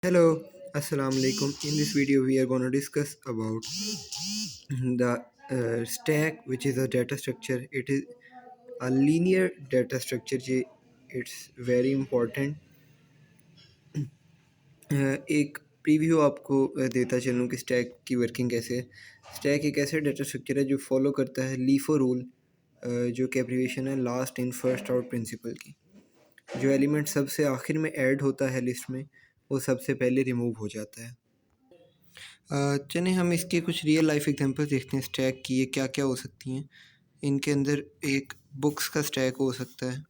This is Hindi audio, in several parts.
Hello, Assalamu alaikum. In this video, we are going to discuss about the stack, which is a data structure. It is a linear data structure. It's very important. एक प्रीव्यू आपको देता चलूँ कि स्टैक की वर्किंग कैसे है। स्टैक एक ऐसा डाटा स्ट्रक्चर है जो फॉलो करता है लीफो रूल, जो कि एब्रीविएशन है last in first out principle की। जो एलिमेंट सबसे आखिर में ऐड होता है लिस्ट में, वो सबसे पहले रिमूव हो जाता है। चलिए हम इसके कुछ रियल लाइफ एग्जांपल देखते हैं स्टैक की ये क्या क्या हो सकती हैं। इनके अंदर एक बुक्स का स्टैक हो सकता है।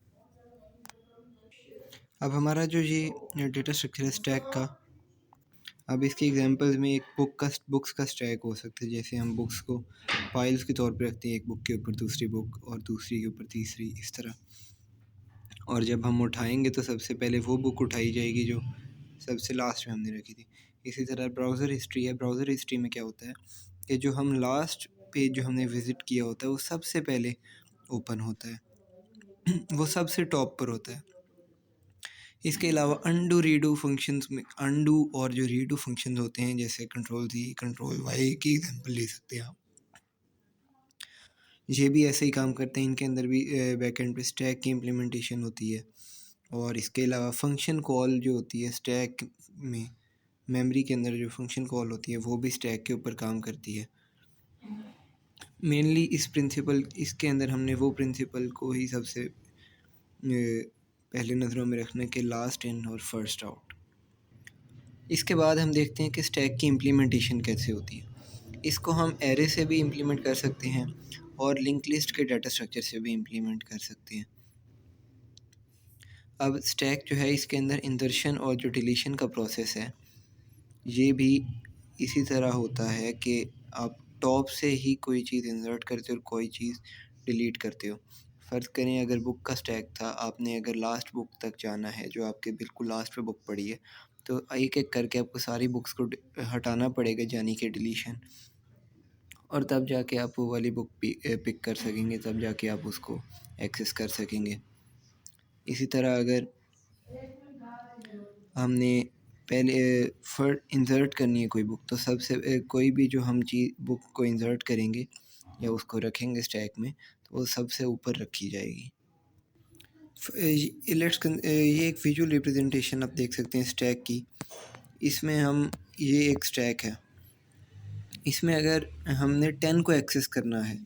अब हमारा जो ये डेटा स्ट्रक्चर है स्टैक का, अब इसके एग्जांपल्स में एक बुक्स का स्टैक हो सकता है। जैसे हम बुक्स को फाइल्स के तौर पे रखते हैं, एक बुक के ऊपर दूसरी बुक और दूसरी के ऊपर तीसरी, इस तरह। और जब हम उठाएंगे तो सबसे पहले वो बुक उठाई जाएगी जो सबसे लास्ट में हमने रखी थी। इसी तरह ब्राउज़र हिस्ट्री है। ब्राउज़र हिस्ट्री में क्या होता है कि जो हम लास्ट पेज जो हमने विज़िट किया होता है वो सबसे पहले ओपन होता है वो सबसे टॉप पर होता है। इसके अलावा अंडू रीडू फंक्शंस में अंडू और जो रीडू फंक्शंस होते हैं, जैसे कंट्रोल सी कंट्रोल वाई की एग्जांपल ले सकते हैं आप। ये भी ऐसे ही काम करते हैं। इनके अंदर भी बैकएंड पे स्टैक की इम्प्लीमेंटेशन होती है। और इसके अलावा फंक्शन कॉल जो होती है स्टैक में, मेमोरी के अंदर जो फंक्शन कॉल होती है वो भी स्टैक के ऊपर काम करती है। मेनली इसके अंदर हमने वो प्रिंसिपल को ही सबसे पहले नज़रों में रखना कि लास्ट इन और फर्स्ट आउट। इसके बाद हम देखते हैं कि स्टैक की इम्प्लीमेंटेशन कैसे होती है। इसको हम एरे से भी इम्प्लीमेंट कर सकते हैं और लिंक लिस्ट के डाटा स्ट्रक्चर से भी इम्प्लीमेंट कर सकते हैं। अब स्टैक जो है इसके अंदर इंसर्शन और जो डिलीशन का प्रोसेस है ये भी इसी तरह होता है कि आप टॉप से ही कोई चीज़ इंसर्ट करते हो और कोई चीज़ डिलीट करते हो। फ़र्ज़ करें अगर बुक का स्टैक था, आपने अगर लास्ट बुक तक जाना है जो आपके बिल्कुल लास्ट पे बुक पड़ी है, तो एक एक करके आपको सारी बुक्स को हटाना पड़ेगा, यानी कि डिलीशन। और तब जाके आप वो वाली बुक पिक कर सकेंगे, तब जाके आप उसको एक्सेस कर सकेंगे। इसी तरह अगर हमने पहले इंसर्ट करनी है कोई बुक, तो सबसे कोई भी जो हम चीज़ बुक को इंसर्ट करेंगे या उसको रखेंगे स्टैक में, तो वो सबसे ऊपर रखी जाएगी। ये एक विजुअल रिप्रेजेंटेशन आप देख सकते हैं स्टैक की। इसमें हम ये एक स्टैक है, इसमें अगर हमने 10 को एक्सेस करना है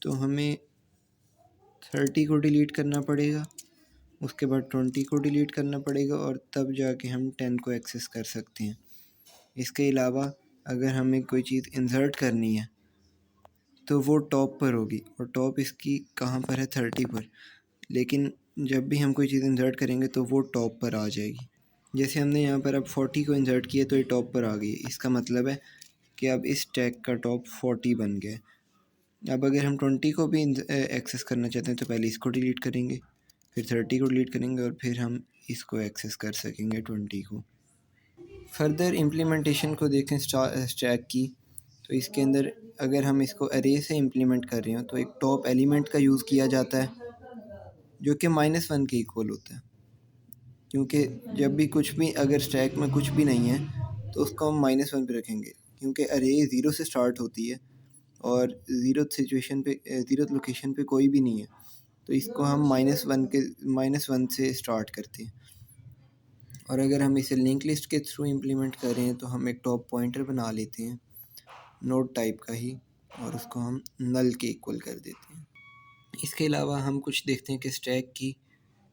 तो हमें 30 को डिलीट करना पड़ेगा, उसके बाद 20 को डिलीट करना पड़ेगा और तब जाके हम 10 को एक्सेस कर सकते हैं। इसके अलावा अगर हमें कोई चीज़ इंसर्ट करनी है तो वो टॉप पर होगी, और टॉप इसकी कहाँ पर है, 30 पर। लेकिन जब भी हम कोई चीज़ इंसर्ट करेंगे तो वो टॉप पर आ जाएगी। जैसे हमने यहाँ पर अब 40 को इंसर्ट किया तो ये टॉप पर आ गई। इसका मतलब है कि अब इस टैग का टॉप 40 बन गया। अब अगर हम 20 को भी एक्सेस करना चाहते हैं तो पहले इसको डिलीट करेंगे, फिर 30 को डिलीट करेंगे और फिर हम इसको एक्सेस कर सकेंगे 20 को। फर्दर इम्प्लीमेंटेशन को देखें स्टैक की, तो इसके अंदर अगर हम इसको अरे से इम्प्लीमेंट कर रहे हो तो एक टॉप एलिमेंट का यूज़ किया जाता है जो कि -1 के इक्वल होता है। क्योंकि जब भी कुछ भी अगर स्टैक में कुछ भी नहीं है तो उसको हम -1 पे रखेंगे, क्योंकि अरे 0 से स्टार्ट होती है और ज़ीरो लोकेशन पे कोई भी नहीं है, तो इसको हम -1 से स्टार्ट करते हैं। और अगर हम इसे लिंक लिस्ट के थ्रू इम्प्लीमेंट कर रहे हैं तो हम एक टॉप पॉइंटर बना लेते हैं नोड टाइप का ही, और उसको हम नल के इक्वल कर देते हैं। इसके अलावा हम कुछ देखते हैं कि स्टैक की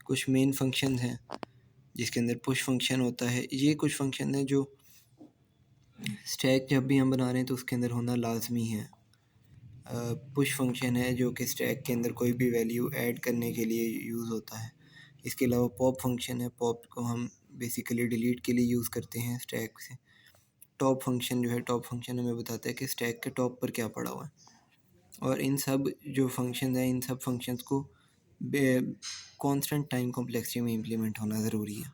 कुछ मेन फंक्शन हैं, जिसके अंदर पुश फंक्शन होता है। ये कुछ फंक्शन है जो स्टैक जब भी हम बना रहे हैं तो उसके अंदर होना लाजमी है। पुश फंक्शन है जो कि स्टैक के अंदर कोई भी वैल्यू ऐड करने के लिए यूज़ होता है। इसके अलावा पॉप फंक्शन है, पॉप को हम बेसिकली डिलीट के लिए यूज़ करते हैं स्टैक से। टॉप फंक्शन हमें बताता है कि स्टैक के टॉप पर क्या पड़ा हुआ है। और इन सब जो फंक्शन हैं, इन सब फंक्शंस को कांस्टेंट टाइम कॉम्प्लेक्सिटी में इम्प्लीमेंट होना ज़रूरी है।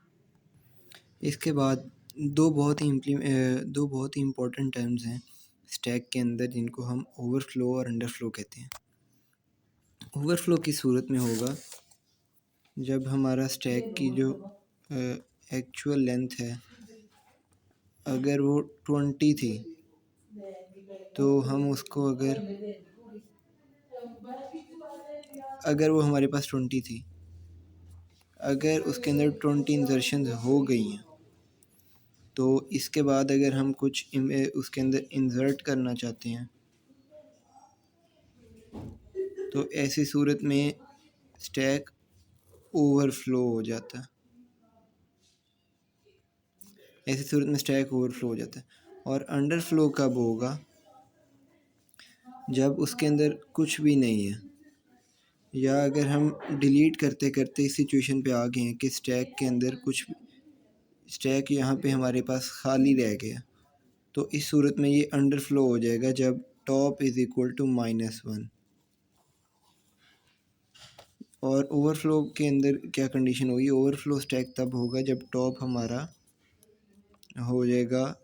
इसके बाद दो बहुत ही इम्पोर्टेंट टर्म्स हैं स्टैक के अंदर, जिनको हम ओवरफ्लो और अंडरफ्लो कहते हैं। ओवरफ्लो की सूरत में होगा जब हमारा स्टैक की जो एक्चुअल लेंथ है अगर वो 20 थी तो हम उसको अगर वो हमारे पास 20 थी, अगर उसके अंदर 20 इंसर्शन हो गई हैं, तो इसके बाद अगर हम कुछ उसके अंदर इंसर्ट करना चाहते हैं तो ऐसी सूरत में स्टैक ओवरफ्लो हो जाता है। ऐसी सूरत में स्टैक ओवरफ्लो हो जाता है। और अंडरफ्लो कब होगा? जब उसके अंदर कुछ भी नहीं है, या अगर हम डिलीट करते करते इस सिचुएशन पे आ गए हैं कि स्टैक के अंदर कुछ, स्टैक यहाँ पे हमारे पास खाली रह गया, तो इस सूरत में ये अंडरफ्लो हो जाएगा जब टॉप इज़ इक्वल टू -1। और ओवरफ्लो के अंदर क्या कंडीशन होगी? ओवरफ्लो स्टैक तब होगा जब टॉप हमारा हो जाएगा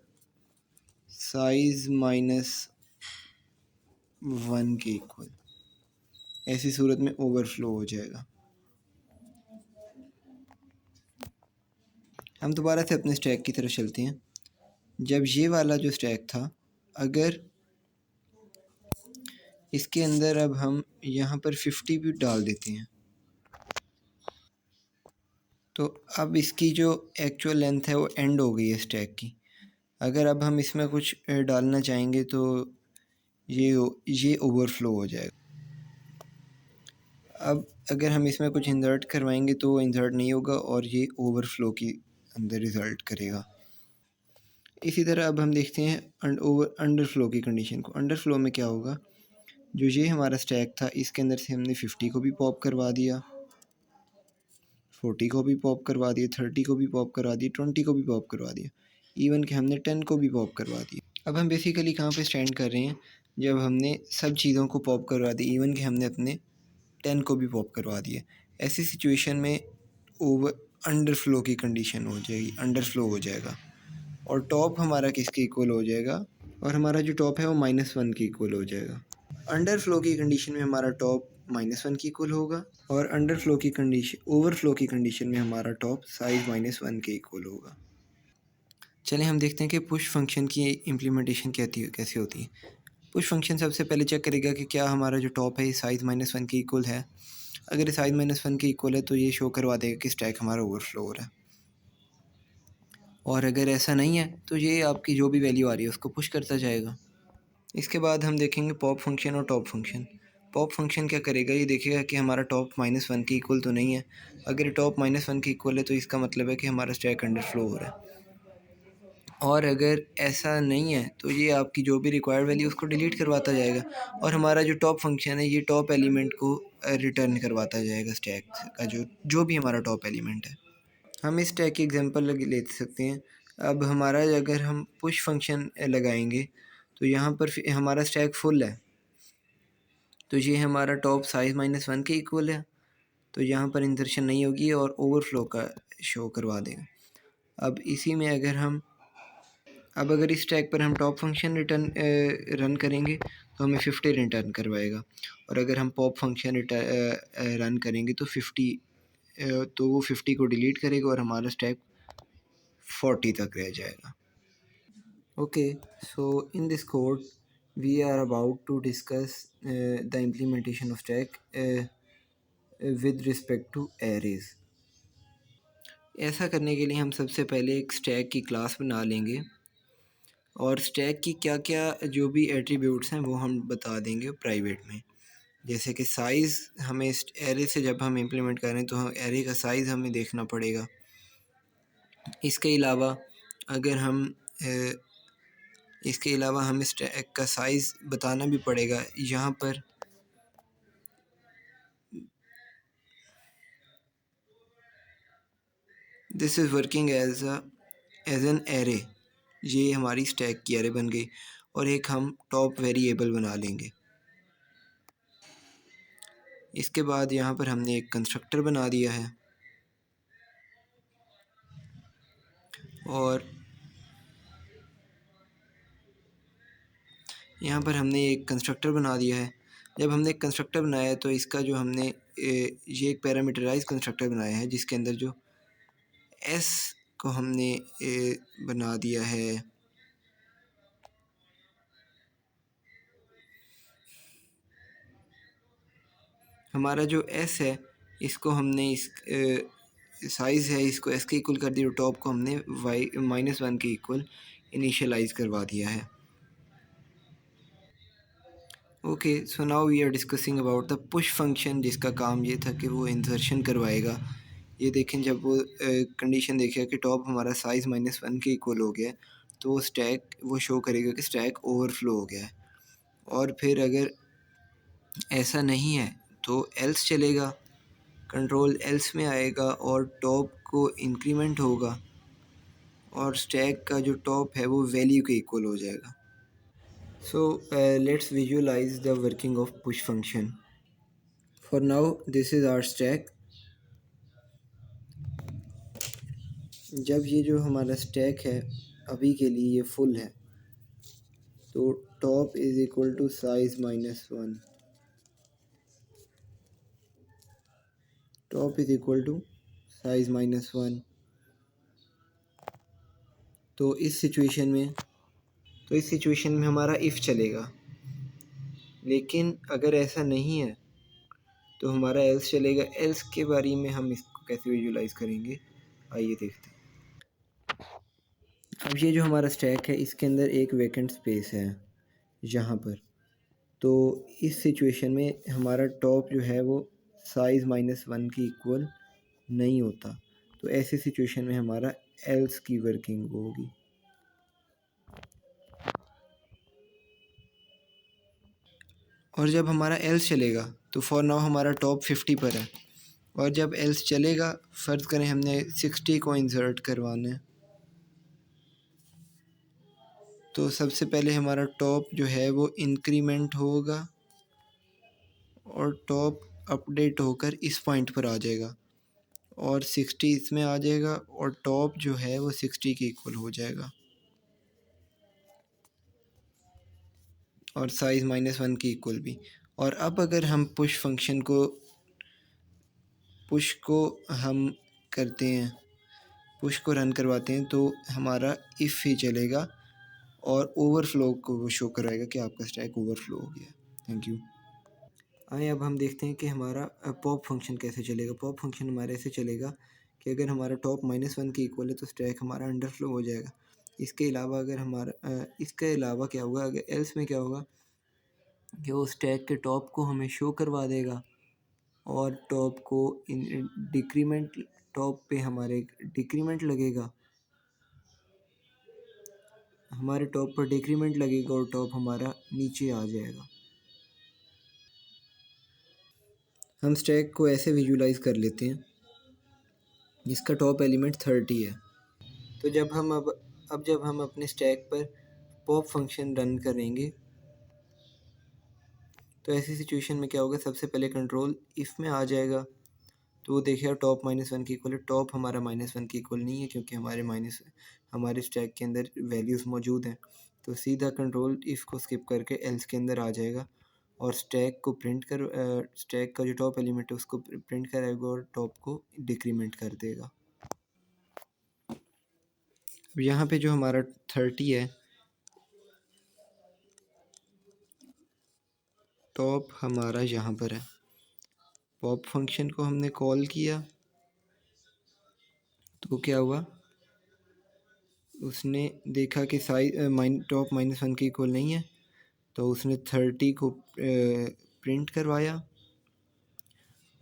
साइज़ -1 के इक्वल। ऐसी सूरत में ओवरफ्लो हो जाएगा। हम दोबारा से अपने स्टैक की तरफ चलते हैं। जब ये वाला जो स्टैक था, अगर इसके अंदर अब हम यहाँ पर 50 भी डाल देते हैं, तो अब इसकी जो एक्चुअल लेंथ है वो एंड हो गई है स्टैक की। अगर अब हम इसमें कुछ डालना चाहेंगे तो ये ओवरफ्लो हो जाएगा। अब अगर हम इसमें कुछ इंसर्ट करवाएंगे तो वो इंसर्ट नहीं होगा और ये ओवरफ्लो की अंदर रिज़ल्ट करेगा। इसी तरह अब हम देखते हैं अंडरफ्लो की कंडीशन को। अंडरफ्लो में क्या होगा? जो ये हमारा स्टैक था, इसके अंदर से हमने 50 को भी पॉप करवा दिया, 40 को भी पॉप करवा दिया, 30 को भी पॉप करवा दिया, 20 को भी पॉप करवा दिया, इवन कि हमने 10 को भी पॉप करवा दिया। अब हम बेसिकली कहाँ पे स्टैंड कर रहे हैं? जब हमने सब चीज़ों को पॉप करवा दी, इवन कि हमने अपने 10 को भी पॉप करवा दिया। ऐसी सिचुएशन में ओवर अंडरफ्लो की कंडीशन हो जाएगी, अंडरफ्लो हो जाएगा। और टॉप हमारा किसके इक्वल हो जाएगा? और हमारा जो टॉप है वो -1 के इक्वल हो जाएगा। अंडरफ्लो की कंडीशन में हमारा टॉप -1 के इक्वल होगा, और अंडरफ्लो की कंडीशन ओवरफ्लो की कंडीशन में हमारा टॉप साइज़ -1 के इक्वल होगा। चलें हम देखते हैं कि पुश फंक्शन की इम्प्लीमेंटेशन कैसे होती है। पुश फंक्शन सबसे पहले चेक करेगा कि क्या हमारा जो टॉप है ये साइज़ -1 के इक्वल है। अगर ये साइज़ -1 के इक्वल है तो ये शो करवा देगा कि स्टैक हमारा ओवरफ्लो हो रहा है। और अगर ऐसा नहीं है तो ये आपकी जो भी वैल्यू आ रही है उसको पुश करता जाएगा। इसके बाद हम देखेंगे पॉप फंक्शन और टॉप फंक्शन। पॉप फंक्शन क्या करेगा? ये देखेगा कि हमारा टॉप -1 के इक्वल तो नहीं है। अगर टॉप -1 के इक्वल है तो इसका मतलब है कि हमारा स्टैक अंडरफ्लो हो रहा है। और अगर ऐसा नहीं है तो ये आपकी जो भी रिक्वायर्ड वैल्यू उसको डिलीट करवाता जाएगा, और हमारा जो टॉप फंक्शन है ये टॉप एलिमेंट को रिटर्न करवाता जाएगा, स्टैक का जो भी हमारा टॉप एलिमेंट है। हम इस स्टैक की एग्जांपल ले सकते हैं। अब हमारा अगर हम पुश फंक्शन लगाएंगे तो यहाँ पर हमारा स्टैक फुल है, तो ये हमारा टॉप साइज़ -1 के इक्वल है, तो यहाँ पर इंसर्शन नहीं होगी और ओवरफ्लो का शो करवा देगा। अब इसी में अगर इस स्टैक पर हम टॉप फंक्शन रन करेंगे तो हमें 50 रिटर्न करवाएगा, और अगर हम पॉप फंक्शन रन करेंगे तो 50 तो वो 50 को डिलीट करेगा और हमारा स्टैक 40 तक रह जाएगा। Okay, so in this code we are about to discuss the implementation of stack with respect to arrays. ऐसा करने के लिए हम सबसे पहले एक स्टैक की क्लास बना लेंगे, और स्टैक की क्या क्या जो भी एट्रीब्यूट्स हैं वो हम बता देंगे प्राइवेट में। जैसे कि साइज़, हमें एरे से जब हम इम्प्लीमेंट करें तो हम एरे का साइज़ हमें देखना पड़ेगा। इसके अलावा अगर हम इसके अलावा हमें स्टैक का साइज़ बताना भी पड़ेगा। यहाँ पर this is working as an array. ये हमारी स्टैक की एरे बन गई, और एक हम टॉप वेरिएबल बना लेंगे। इसके बाद यहाँ पर हमने एक कंस्ट्रक्टर बना दिया है, और यहाँ पर हमने एक कंस्ट्रक्टर बना दिया है। जब हमने एक कंस्ट्रक्टर बनाया है तो इसका जो हमने ये एक पैरामीटराइज कंस्ट्रक्टर बनाया है जिसके अंदर जो एस को हमने बना दिया है हमारा जो एस है इसको हमने इस साइज़ है इसको एस के इक्वल कर दिया, टॉप को हमने वाई -1 के इक्वल इनिशियलाइज़ करवा दिया है। Okay, so now we are discussing about the push function, जिसका काम ये था कि वो इंसर्शन करवाएगा। ये देखें, जब वो कंडीशन देखेगा कि टॉप हमारा साइज़ -1 के इक्वल हो गया है, तो वो स्टैक वो शो करेगा कि स्टैक ओवरफ्लो हो गया है। और फिर अगर ऐसा नहीं है तो एल्स चलेगा, कंट्रोल एल्स में आएगा और टॉप को इंक्रीमेंट होगा और स्टैक का जो टॉप है वो वैल्यू के इक्वल हो जाएगा। So let's visualize the working of push function. For now this is our stack. जब ये जो हमारा स्टैक है अभी के लिए ये फुल है, तो top is equal to size -1, top is equal to size -1। तो इस सिचुएशन में हमारा इफ़ चलेगा, लेकिन अगर ऐसा नहीं है तो हमारा एल्स चलेगा। एल्स के बारे में हम इसको कैसे विजुलाइज करेंगे, आइए देखते हैं। अब ये जो हमारा स्टैक है इसके अंदर एक वैकेंट स्पेस है यहाँ पर, तो इस सिचुएशन में हमारा टॉप जो है वो साइज़ -1 की इक्वल नहीं होता, तो ऐसी सिचुएशन में हमारा एल्स की वर्किंग होगी। और जब हमारा एल्स चलेगा तो फॉर नाउ हमारा टॉप 50 पर है, और जब एल्स चलेगा, फ़र्ज़ करें हमने 60 को इंसर्ट करवाना है, तो सबसे पहले हमारा टॉप जो है वो इंक्रीमेंट होगा और टॉप अपडेट होकर इस पॉइंट पर आ जाएगा और 60 इसमें आ जाएगा और टॉप जो है वो 60 के इक्वल हो जाएगा और साइज़ -1 की इक्वल भी। और अब अगर हम पुश को हम करते हैं, पुश को रन करवाते हैं, तो हमारा इफ़ ही चलेगा और ओवरफ्लो को वो शो कराएगा कि आपका स्टैक ओवरफ्लो हो गया। Thank you. आइए अब हम देखते हैं कि हमारा पॉप फंक्शन कैसे चलेगा। पॉप फंक्शन हमारे ऐसे चलेगा कि अगर हमारा टॉप -1 के इक्वल है तो स्टैक हमारा अंडरफ्लो हो जाएगा। इसके अलावा अगर इसके अलावा क्या होगा, अगर एल्स में क्या होगा कि वो स्टैक के टॉप को हमें शो करवा देगा और टॉप को डिक्रीमेंट टॉप पे हमारे डिक्रीमेंट लगेगा, हमारे टॉप पर डिक्रीमेंट लगेगा और टॉप हमारा नीचे आ जाएगा। हम स्टैक को ऐसे विजुलाइज कर लेते हैं, इसका टॉप एलिमेंट 30 है। तो जब हम अपने स्टैक पर पॉप फंक्शन रन करेंगे तो ऐसी सिचुएशन में क्या होगा, सबसे पहले कंट्रोल इफ़ में आ जाएगा, तो वो देखिएगा टॉप -1 की इक्वल है। टॉप हमारा -1 की इक्वल नहीं है क्योंकि हमारे स्टैक के अंदर वैल्यूज़ मौजूद हैं, तो सीधा कंट्रोल इफ़ को स्किप करके एल्स के अंदर आ जाएगा और स्टैक का जो टॉप एलिमेंट है उसको प्रिंट करेगा और टॉप को डिक्रीमेंट कर देगा। अब यहाँ पे जो हमारा 30 है, टॉप हमारा यहाँ पर है। पॉप फंक्शन को हमने कॉल किया तो क्या हुआ, उसने देखा कि टॉप -1 के इक्वल नहीं है, तो उसने 30 को प्रिंट करवाया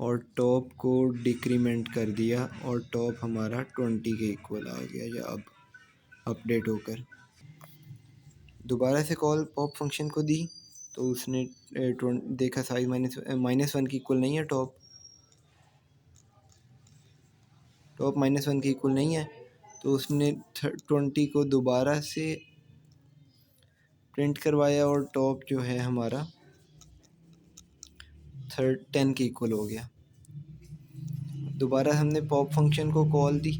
और टॉप को डिक्रीमेंट कर दिया और टॉप हमारा 20 के इक्वल आ गया या अब अपडेट होकर। दोबारा से कॉल पॉप फंक्शन को दी तो उसने देखा साइज -1 की इक्वल नहीं है, टॉप -1 की इक्वल नहीं है, तो उसने 20 को दोबारा से प्रिंट करवाया और टॉप जो है हमारा 10 के इक्वल हो गया। दोबारा हमने पॉप फंक्शन को कॉल दी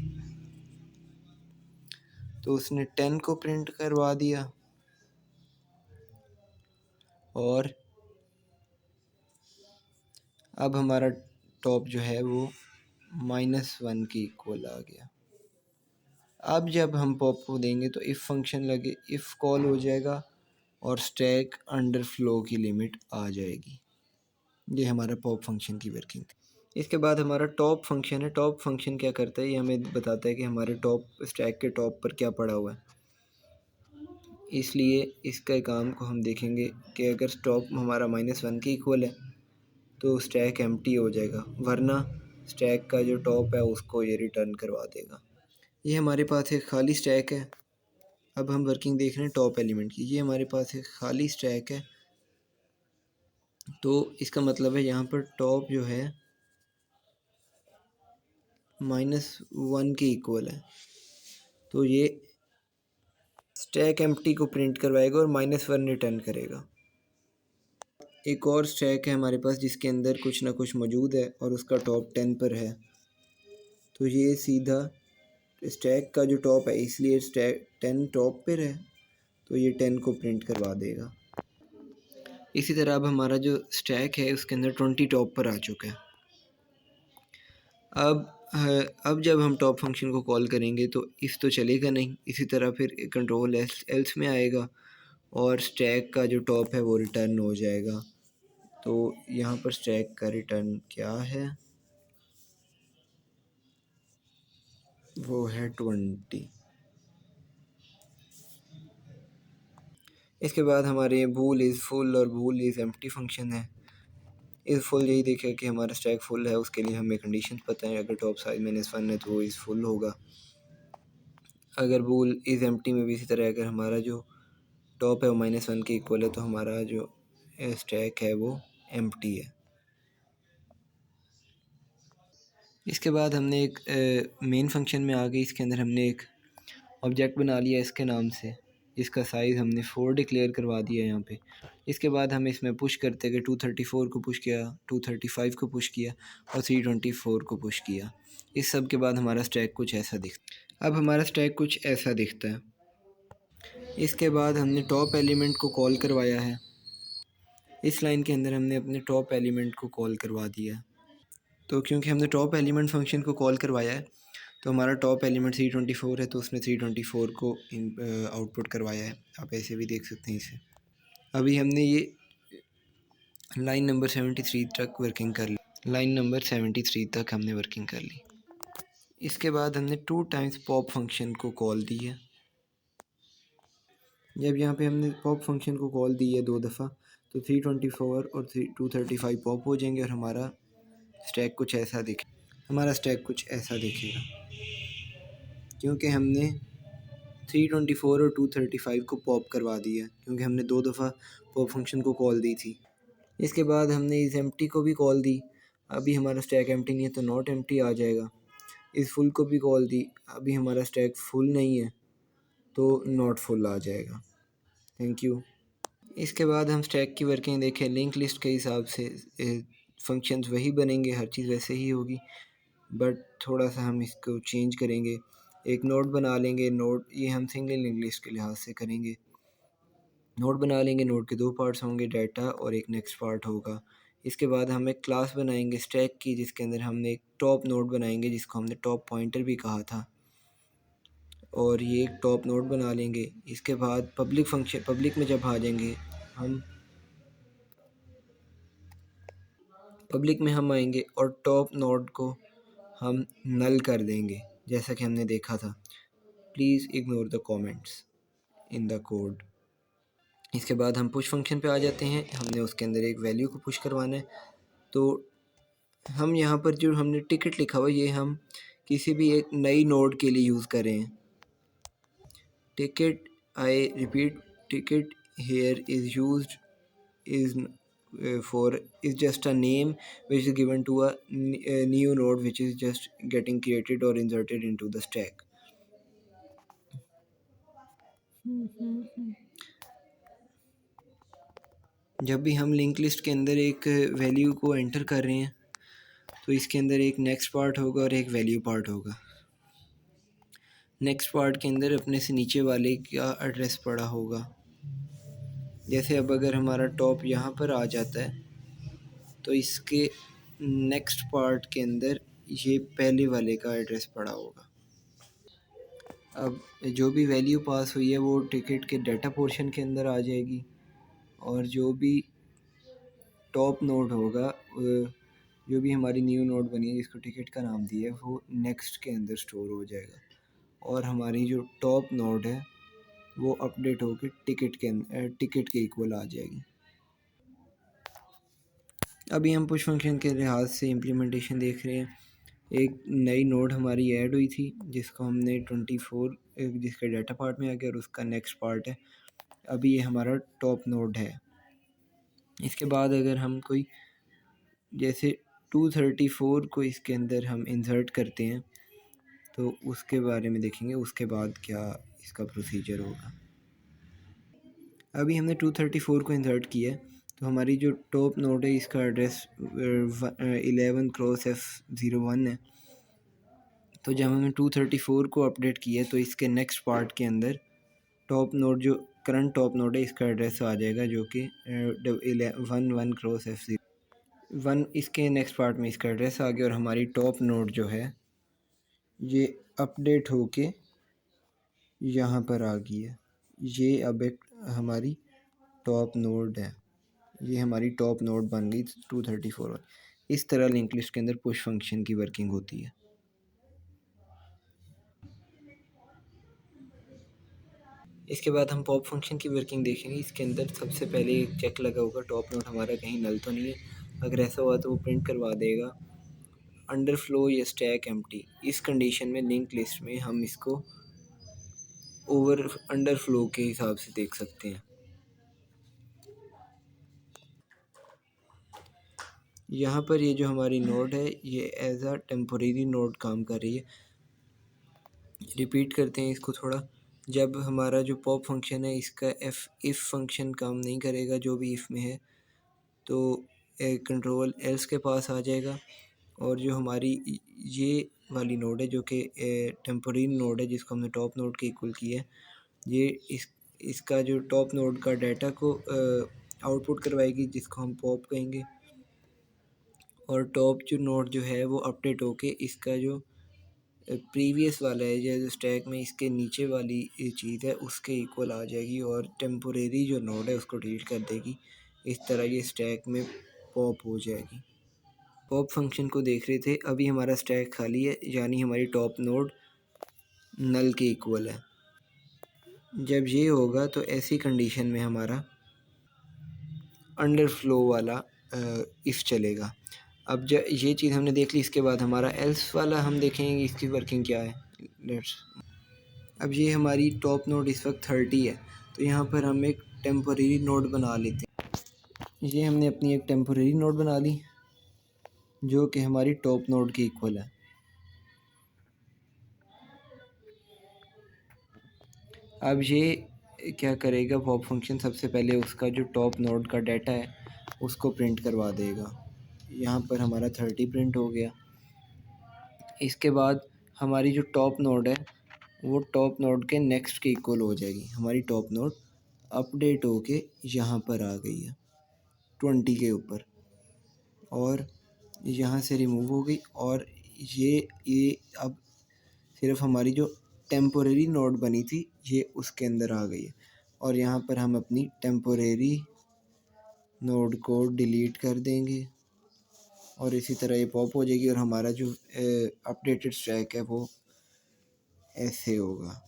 तो उसने 10 को प्रिंट करवा दिया और अब हमारा टॉप जो है वो -1 की इक्वल आ गया। अब जब हम पॉप को देंगे तो इफ़ फंक्शन लगे, इफ़ कॉल हो जाएगा और स्टैक अंडर फ्लो की लिमिट आ जाएगी। ये हमारा पॉप फंक्शन की वर्किंग थी। इसके बाद हमारा टॉप फंक्शन है। टॉप फंक्शन क्या करता है, ये हमें बताता है कि हमारे टॉप स्टैक के टॉप पर क्या पड़ा हुआ है। इसलिए इसके काम को हम देखेंगे कि अगर टॉप हमारा -1 के इक्वल है तो स्टैक एम्प्टी हो जाएगा, वरना स्टैक का जो टॉप है उसको ये रिटर्न करवा देगा। ये हमारे पास एक खाली स्टैक है। अब हम वर्किंग देख रहे हैं टॉप एलिमेंट की। ये हमारे पास एक खाली स्टैक है, तो इसका मतलब है यहाँ पर टॉप जो है -1 के इक्वल है, तो ये स्टैक एम्प्टी को प्रिंट करवाएगा और -1 रिटर्न करेगा। एक और स्टैक है हमारे पास जिसके अंदर कुछ ना कुछ मौजूद है और उसका टॉप 10 पर है, तो ये सीधा स्टैक का जो टॉप है, इसलिए स्टैक 10 टॉप पर है तो ये 10 को प्रिंट करवा देगा। इसी तरह अब हमारा जो स्टैक है उसके अंदर 20 टॉप पर आ चुका है। अब जब हम टॉप फंक्शन को कॉल करेंगे तो इफ़ तो चलेगा नहीं, इसी तरह फिर कंट्रोल एल्स में आएगा और स्टैक का जो टॉप है वो रिटर्न हो जाएगा। तो यहाँ पर स्टैक का रिटर्न क्या है, वो है 20। इसके बाद हमारे बूल इज़ फुल और बूल इज़ एम्प्टी फंक्शन है। इज़ फुल यही देखा कि हमारा स्टैक फुल है, उसके लिए हमें कंडीशन पता है, अगर टॉप साइज -1 है तो वो इज़ फुल होगा। अगर बूल इज़ एम्प्टी में भी इसी तरह, अगर हमारा जो टॉप है वो -1 के इक्वल है तो हमारा जो स्टैक है वो एम्प्टी है। इसके बाद हमने एक मेन फंक्शन में आ गई, इसके अंदर हमने एक ऑब्जेक्ट बना लिया इसके नाम से, इसका साइज़ हमने 4 डिक्लेयर करवा दिया यहाँ पे। इसके बाद हम इसमें पुश करते गए, 234 को पुश किया, 235 को पुश किया और 324 को पुश किया। इस सब के बाद हमारा स्टैक कुछ ऐसा दिखता। अब हमारा स्टैक कुछ ऐसा दिखता है। इसके बाद हमने टॉप एलिमेंट को कॉल करवाया है। इस लाइन के अंदर हमने अपने टॉप एलिमेंट को कॉल करवा दिया। तो क्योंकि हमने टॉप एलिमेंट फंक्शन को कॉल करवाया है तो हमारा टॉप एलिमेंट 324 है, तो उसने 324 को आउटपुट करवाया है। आप ऐसे भी देख सकते हैं इसे। अभी हमने ये लाइन नंबर 73 तक वर्किंग कर ली। लाइन नंबर 73 तक हमने वर्किंग कर ली। इसके बाद हमने 2 टाइम्स पॉप फंक्शन को कॉल दी है। जब यहाँ पे हमने पॉप फंक्शन को कॉल दी है 2 दफ़ा, तो 324 और 235 पॉप हो जाएंगे और हमारा स्टैक कुछ ऐसा दिखेगा, क्योंकि हमने 324 और 235 को पॉप करवा दिया, क्योंकि हमने 2 दफ़ा पॉप फंक्शन को कॉल दी थी। इसके बाद हमने इस एम्प्टी को भी कॉल दी। अभी हमारा स्टैक एम्प्टी नहीं है तो नॉट एम्प्टी आ जाएगा। इस फुल को भी कॉल दी, अभी हमारा स्टैक फुल नहीं है तो नॉट फुल आ जाएगा। Thank you. इसके बाद हम स्टैक की वर्किंग देखें। लिंक लिस्ट के हिसाब से फंक्शंस वही बनेंगे, हर चीज़ वैसे ही होगी, बट थोड़ा सा हम इसको चेंज करेंगे। एक नोड बना लेंगे। नोड ये हम सिंगल लिंक लिस्ट के लिहाज से करेंगे। नोड बना लेंगे। नोड के 2 पार्ट्स होंगे, डाटा और एक नेक्स्ट पार्ट होगा। इसके बाद हम एक क्लास बनाएंगे स्टैक की, जिसके अंदर हमने एक टॉप नोड बनाएंगे जिसको हमने टॉप पॉइंटर भी कहा था, और ये एक टॉप नोड बना लेंगे। इसके बाद पब्लिक में जब आ जाएंगे हम, पब्लिक में हम आएंगे और टॉप नोड को हम नल कर देंगे, जैसा कि हमने देखा था। Please ignore the comments in the code. इसके बाद हम पुश फंक्शन पे आ जाते हैं। हमने उसके अंदर एक वैल्यू को पुश करवाना है, तो हम यहाँ पर जो हमने टिकट लिखा हुआ ये हम किसी भी एक नई नोड के लिए यूज़ करें। Ticket, I repeat, ticket here is used is for is just a name which is given to a new node which is just getting created or inserted into the stack. जब भी हम लिंक लिस्ट के अंदर एक वैल्यू को एंटर कर रहे हैं तो इसके अंदर एक नेक्स्ट पार्ट होगा और एक वैल्यू पार्ट होगा। नेक्स्ट पार्ट के अंदर अपने से नीचे वाले का एड्रेस पड़ा होगा। जैसे अब अगर हमारा टॉप यहाँ पर आ जाता है तो इसके नेक्स्ट पार्ट के अंदर ये पहले वाले का एड्रेस पड़ा होगा। अब जो भी वैल्यू पास हुई है वो टिकट के डाटा पोर्शन के अंदर आ जाएगी, और जो भी टॉप नोड होगा, जो भी हमारी न्यू नोड बनी है जिसको टिकट का नाम दिया है, वो नेक्स्ट के अंदर स्टोर हो जाएगा, और हमारी जो टॉप नोड है वो अपडेट होकर टिकट के इक्वल आ जाएगी। अभी हम पुश फंक्शन के लिहाज से इम्प्लीमेंटेशन देख रहे हैं। एक नई नोड हमारी ऐड हुई थी जिसको हमने 24 जिसके डाटा पार्ट में आ गया, और उसका नेक्स्ट पार्ट है। अभी ये हमारा टॉप नोड है। इसके बाद अगर हम कोई जैसे 234 को इसके अंदर हम इंसर्ट करते हैं तो उसके बारे में देखेंगे, उसके बाद क्या इसका प्रोसीजर होगा। अभी हमने 234 को इंसर्ट किया है, तो हमारी जो टॉप नोड है इसका एड्रेस 11x F01 है। तो जब हमने 234 को अपडेट किया तो इसके नेक्स्ट पार्ट के अंदर टॉप नोड, जो करंट टॉप नोड है, इसका एड्रेस आ जाएगा जो कि 11x F01। इसके नेक्स्ट पार्ट में इसका एड्रेस आ गया, और हमारी टॉप नोड जो है ये अपडेट होके यहाँ पर आ गई है। ये अब एक हमारी टॉप नोड है, ये हमारी टॉप नोड बन गई 234। इस तरह लिंक लिस्ट के अंदर पुश फंक्शन की वर्किंग होती है। इसके बाद हम पॉप फंक्शन की वर्किंग देखेंगे। इसके अंदर सबसे पहले एक चेक लगा होगा टॉप नोड हमारा कहीं नल तो नहीं है। अगर ऐसा हुआ तो वो प्रिंट करवा देगा अंडरफ्लो या स्टैक एम्प्टी। इस कंडीशन में लिंक लिस्ट में हम इसको अंडरफ्लो के हिसाब से देख सकते हैं। यहाँ पर ये जो हमारी नोड है ये एज अ टेम्पोरेरी नोड काम कर रही है। रिपीट करते हैं इसको थोड़ा। जब हमारा जो पॉप फंक्शन है इसका इफ़ फंक्शन काम नहीं करेगा जो भी इफ़ में है, तो कंट्रोल एल्स के पास आ जाएगा। और जो हमारी ये वाली नोड है जो कि टेम्पोरेरी नोड है जिसको हमने टॉप नोड के इक्वल किया है, ये इसका जो टॉप नोड का डाटा को आउटपुट करवाएगी जिसको हम पॉप कहेंगे। और टॉप जो नोड जो है वो अपडेट होके इसका जो प्रीवियस वाला है जो स्टैक में इसके नीचे वाली चीज़ है उसके इक्वल आ जाएगी, और टेम्पोरेरी जो नोड है उसको डिलीट कर देगी। इस तरह ये स्टैक में पॉप हो जाएगी। पॉप फंक्शन को देख रहे थे, अभी हमारा स्टैक खाली है, यानी हमारी टॉप नोड नल के इक्वल है। जब ये होगा तो ऐसी कंडीशन में हमारा अंडरफ्लो वाला इफ़ चलेगा। अब जब ये चीज़ हमने देख ली, इसके बाद हमारा एल्स वाला हम देखेंगे इसकी वर्किंग क्या है। लेट्स अब ये हमारी टॉप नोड इस वक्त 30 है, तो यहाँ पर हम एक टेम्पोरेरी नोड बना लेते हैं। ये हमने अपनी एक टेम्पोरेरी नोड बना ली जो कि हमारी टॉप नोड के इक्वल है। अब ये क्या करेगा पॉप फंक्शन, सबसे पहले उसका जो टॉप नोड का डाटा है उसको प्रिंट करवा देगा। यहाँ पर हमारा 30 प्रिंट हो गया। इसके बाद हमारी जो टॉप नोड है वो टॉप नोड के नेक्स्ट के इक्वल हो जाएगी। हमारी टॉप नोड अपडेट होके यहाँ पर आ गई है 20 के ऊपर, और यहाँ से रिमूव हो गई। और ये अब सिर्फ हमारी जो टेम्पोरेरी नोड बनी थी ये उसके अंदर आ गई है, और यहाँ पर हम अपनी टेम्पोरेरी नोड को डिलीट कर देंगे, और इसी तरह ये पॉप हो जाएगी, और हमारा जो अपडेटेड स्टैक है वो ऐसे होगा।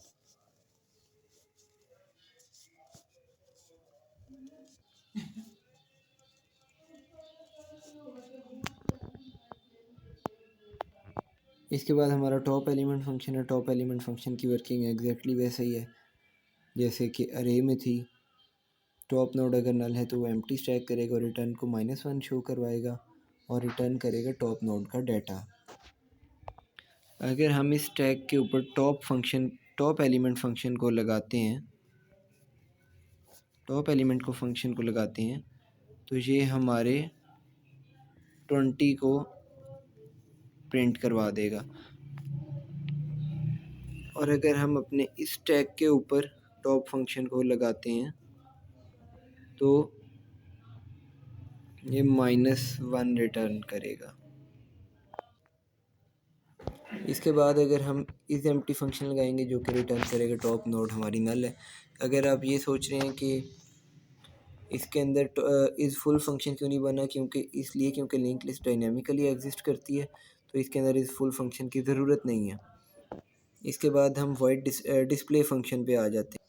इसके बाद हमारा टॉप एलिमेंट फंक्शन है। टॉप एलिमेंट फंक्शन की वर्किंग एग्जैक्टली वैसे ही है जैसे कि अरे में थी। टॉप नोड अगर नल है तो वो एम्प्टी स्टैक करेगा और रिटर्न को -1 शो करवाएगा, और रिटर्न करेगा टॉप नोड का डाटा। अगर हम इस स्टैक के ऊपर टॉप एलिमेंट फंक्शन को लगाते हैं, तो ये हमारे 20 को प्रिंट करवा देगा। और अगर हम अपने इस स्टैक के ऊपर टॉप फंक्शन को लगाते हैं तो ये -1 रिटर्न करेगा। इसके बाद अगर हम इस एम्प्टी फंक्शन लगाएंगे जो कि रिटर्न करेगा टॉप नोड हमारी नल है। अगर आप ये सोच रहे हैं कि इसके अंदर इस फुल फंक्शन क्यों नहीं बना, क्योंकि लिंक लिस्ट डायनेमिकली एग्जिस्ट करती है, तो इसके अंदर इस फुल फंक्शन की ज़रूरत नहीं है। इसके बाद हम वॉइड डिस्प्ले फंक्शन पे आ जाते हैं।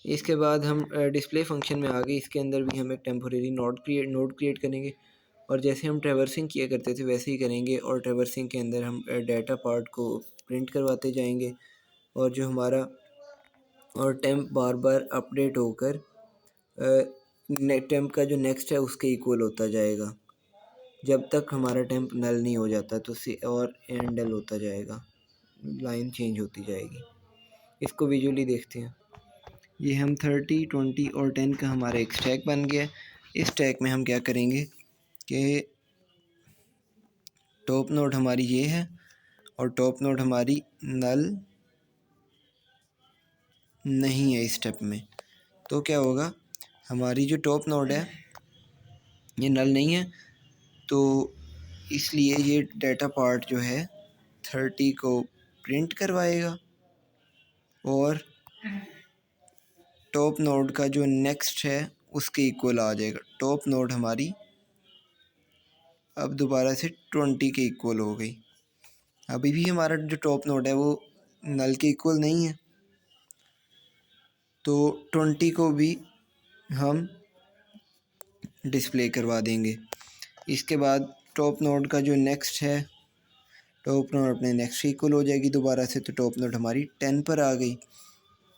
इसके बाद हम डिस्प्ले फंक्शन में आ गए। इसके अंदर भी हम एक टेम्पोरेरी नोड क्रिएट करेंगे और जैसे हम ट्रैवर्सिंग किया करते थे वैसे ही करेंगे, और ट्रैवर्सिंग के अंदर हम डाटा पार्ट को प्रिंट करवाते जाएंगे और जो हमारा और टेम्प बार बार अपडेट होकर टेम्प का जो नेक्स्ट है उसके इक्वल होता जाएगा जब तक हमारा टेम्प नल नहीं हो जाता, तो और एंडल होता जाएगा, लाइन चेंज होती जाएगी। इसको विजुअली देखते हैं। ये हम 30, 20 और 10 का हमारा एक स्टैक बन गया है। इस स्टैक में हम क्या करेंगे कि टॉप नोड हमारी ये है और टॉप नोड हमारी नल नहीं है इस स्टेप में। तो क्या होगा, हमारी जो टॉप नोड है ये नल नहीं है, तो इसलिए ये डाटा पार्ट जो है 30 को प्रिंट करवाएगा और टॉप नोड का जो नेक्स्ट है उसके इक्वल आ जाएगा। टॉप नोड हमारी अब दोबारा से 20 के इक्वल हो गई। अभी भी हमारा जो टॉप नोड है वो नल के इक्वल नहीं है, तो 20 को भी हम डिस्प्ले करवा देंगे। इसके बाद टॉप नोड का जो नेक्स्ट है, टॉप नोड अपने नेक्स्ट के इक्वल हो जाएगी दोबारा से, तो टॉप नोड हमारी 10 पर आ गई।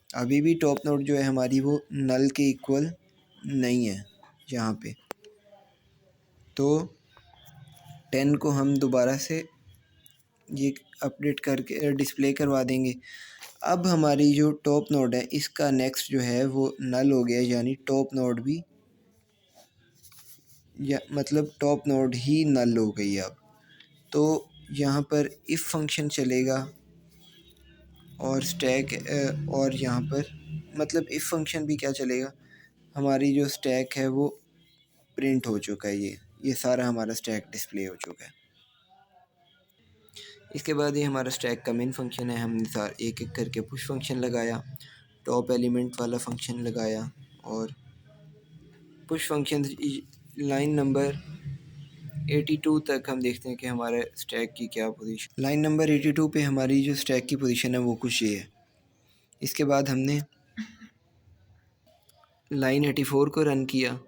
अभी भी टॉप नोड जो है हमारी वो नल के इक्वल नहीं है यहाँ पे, तो 10 को हम दोबारा से ये अपडेट करके डिस्प्ले करवा देंगे। अब हमारी जो टॉप नोड है इसका नेक्स्ट जो है वो नल हो गया, यानी टॉप नोड भी या मतलब टॉप नोड ही नल हो गई अब। तो यहाँ पर इफ़ फंक्शन चलेगा और स्टैक और यहाँ पर मतलब इफ़ फंक्शन भी क्या चलेगा, हमारी जो स्टैक है वो प्रिंट हो चुका है। ये सारा हमारा स्टैक डिस्प्ले हो चुका है। इसके बाद ये हमारा स्टैक का मेन फंक्शन है। हमने एक एक करके पुश फंक्शन लगाया, टॉप एलिमेंट वाला फंक्शन लगाया और पुश फंक्शन लाइन नंबर 82 तक हम देखते हैं कि हमारे स्टैक की क्या पोजीशन। लाइन नंबर 82 पे हमारी जो स्टैक की पोजीशन है वो कुछ ये है। इसके बाद हमने लाइन 84 को रन किया।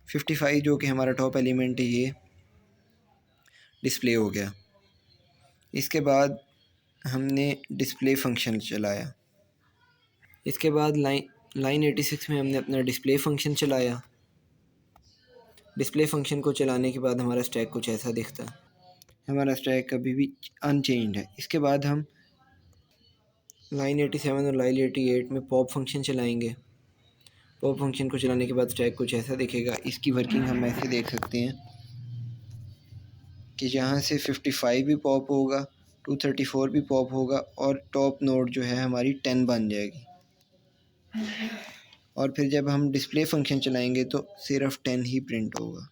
55 जो कि हमारा टॉप एलिमेंट है ये डिस्प्ले हो गया। इसके बाद हमने डिस्प्ले फंक्शन चलाया। इसके बाद लाइन 86 में हमने अपना डिस्प्ले फंक्शन चलाया। डिस्प्ले फंक्शन को चलाने के बाद हमारा स्टैक कुछ ऐसा दिखता है। हमारा स्टैक अभी भी अनचेंज्ड है। इसके बाद हम लाइन 87 और लाइन 88 में पॉप फंक्शन चलाएंगे। पॉप फंक्शन को चलाने के बाद स्टैक कुछ ऐसा दिखेगा। इसकी वर्किंग हम ऐसे देख सकते हैं कि यहाँ से 55 भी पॉप होगा, 234 भी पॉप होगा और टॉप नोड जो है हमारी 10 बन जाएगी। और फिर जब हम डिस्प्ले फंक्शन चलाएंगे तो सिर्फ 10 ही प्रिंट होगा,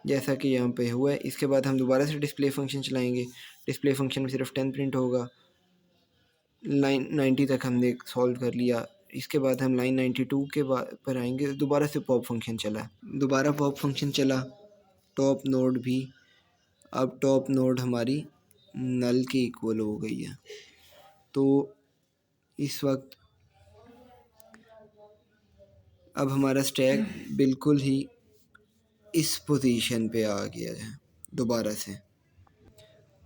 जैसा कि यहाँ पे हुआ है। इसके बाद हम दोबारा से डिस्प्ले फंक्शन चलाएंगे। डिस्प्ले फंक्शन में सिर्फ 10 प्रिंट होगा। लाइन 90 तक हमने सॉल्व कर लिया। इसके बाद हम लाइन 92 के पर आएंगे। दोबारा से पॉप फंक्शन चला, दोबारा पॉप फंक्शन चला, टॉप नोड भी, अब टॉप नोड हमारी नल के इक्वल हो गई है। तो इस वक्त अब हमारा स्टैक बिल्कुल ही इस पोजीशन पे आ गया है दोबारा से।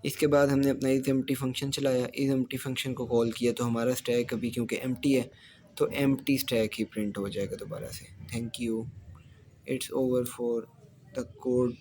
इसके बाद हमने अपना इस एम्प्टी फंक्शन चलाया। इस एम्प्टी फंक्शन को कॉल किया तो हमारा स्टैक अभी क्योंकि एम्प्टी है तो एम्प्टी स्टैक ही प्रिंट हो जाएगा दोबारा से। Thank you, it's over for the code